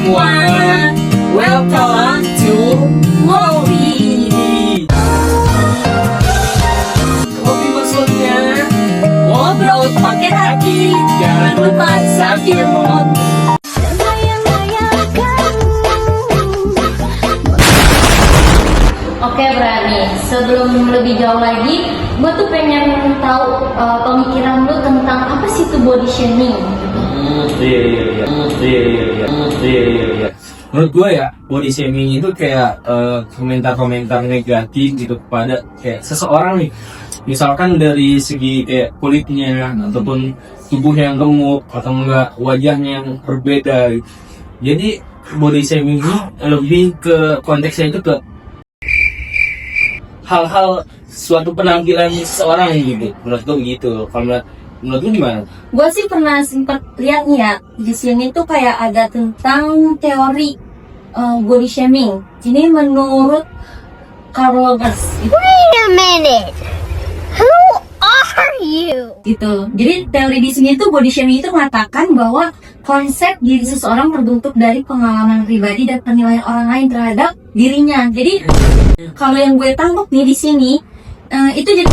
semua, welcome to Ngopi. Ngopi maksudnya ngobrol pakai hati, jangan lupa sambil ngopi. Oke Brani, sebelum lebih jauh lagi, gue tuh pengen tahu pemikiran lu tentang apa sih itu body shaming. Iya. Menurut gue ya, body shaming itu kayak komentar-komentar negatif gitu kepada kayak seseorang nih. Misalkan dari segi kayak kulitnya ataupun tubuh yang gemuk atau enggak wajahnya yang berbeda gitu. Jadi body shaming itu lebih ke konteksnya itu ke hal-hal suatu penampilan seseorang gitu. Menurut gue gitu. Kalau menurut lu gimana? Gue sih pernah sempat lihat nih ya, di sini tuh kayak ada tentang teori body shaming. Ini menurut Carl Rogers. Wait a minute. Who are you? Gitu. Jadi teori di sini tuh body shaming itu mengatakan bahwa konsep diri seseorang terbentuk dari pengalaman pribadi dan penilaian orang lain terhadap dirinya. Jadi kalau yang gue tangkap nih di sini itu jadi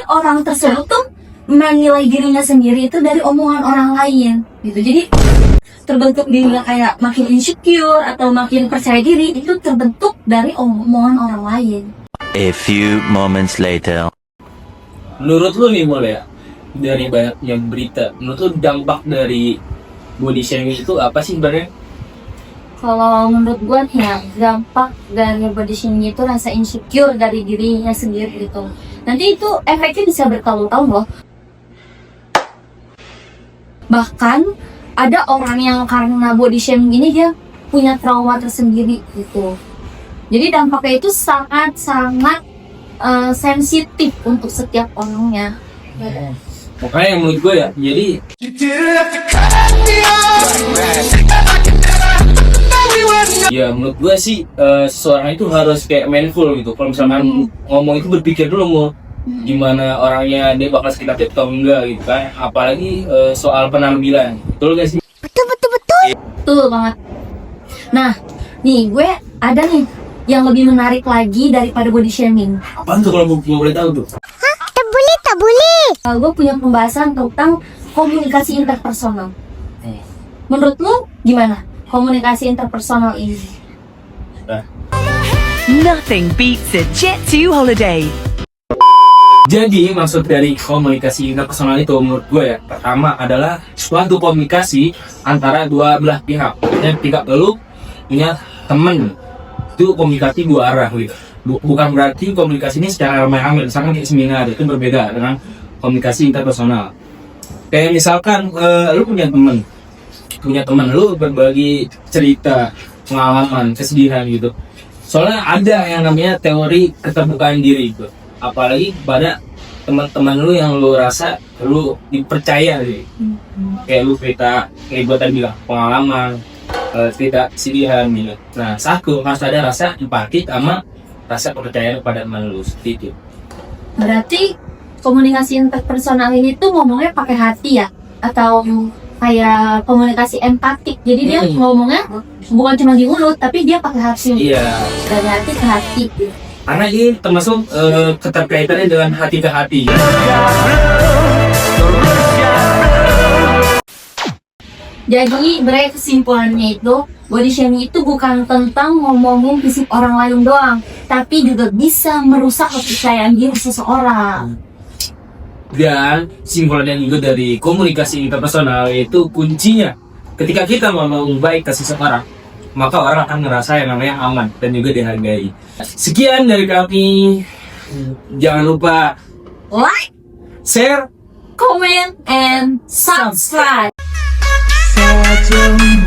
orang tersebut tuh menilai dirinya sendiri itu dari omongan orang lain gitu. Jadi terbentuk dirinya kayak makin insecure atau makin percaya diri itu terbentuk dari omongan orang lain. A few moments later. Menurut lu nih mulai ya, dari banyaknya berita, menurut lu dampak dari body shaming itu apa sih sebenarnya? Kalau menurut gue nih ya, dampak dari body shaming itu rasa insecure dari dirinya sendiri gitu. Nanti itu efeknya bisa bertahun-tahun loh. Bahkan ada orang yang karena body shaming ini dia punya trauma tersendiri gitu. Jadi dampaknya itu sangat-sangat sensitif untuk setiap orangnya. Makanya menurut gue ya, jadi ya menurut gue sih seseorang itu harus kayak mindful gitu. Kalau misalkan ngomong itu berpikir dulu mau gimana orangnya, dia bakal sakit hati atau enggak gitu kan. Apalagi soal penampilan. Betul gak sih? Betul banget. Nah, nih gue ada nih yang lebih menarik lagi daripada body shaming. Apaan tuh kalau gue boleh tahu tuh? Tak boleh. Gue punya pembahasan tentang komunikasi interpersonal. Menurut lu gimana komunikasi interpersonal ini? Nothing beats a Jet2 holiday. Jadi maksud dari komunikasi interpersonal itu menurut gue ya, pertama adalah suatu komunikasi antara dua belah pihak. Yang pihak lu punya temen, itu komunikasi dua arah gitu. Bukan berarti komunikasi ini secara ramai-ramai, misalkan kayak seminar itu berbeda dengan komunikasi interpersonal. Kayak misalkan lu punya teman lu berbagi cerita, pengalaman, kesedihan gitu. Soalnya ada yang namanya teori keterbukaan diri gitu. Apalagi pada teman-teman lu yang lu rasa lu dipercaya sih. Kayak lu cerita, kayak gue tadi bilang, pengalaman, cerita kesedihan gitu. Nah, satu harus ada rasa empati sama rasa kepercayaan kepada teman lu, seperti itu. Berarti komunikasi interpersonal ini tuh ngomongnya pakai hati ya? Atau kayak komunikasi empatik? Jadi dia ngomongnya bukan cuma di mulut, tapi dia pakai hati. Iya. Dari hati ke hati gitu. Karena ini termasuk keterkaitannya dengan hati ke hati. Jadi berarti kesimpulannya itu body shaming itu bukan tentang ngomongin fisik orang lain doang, tapi juga bisa merusak kepercayaan diri seseorang. Dan simpulannya juga dari komunikasi interpersonal itu kuncinya ketika kita mau baik ke seseorang, maka orang akan ngerasa yang namanya aman dan juga dihargai. Sekian dari kami. Jangan lupa Like, share, comment, and subscribe. Sajam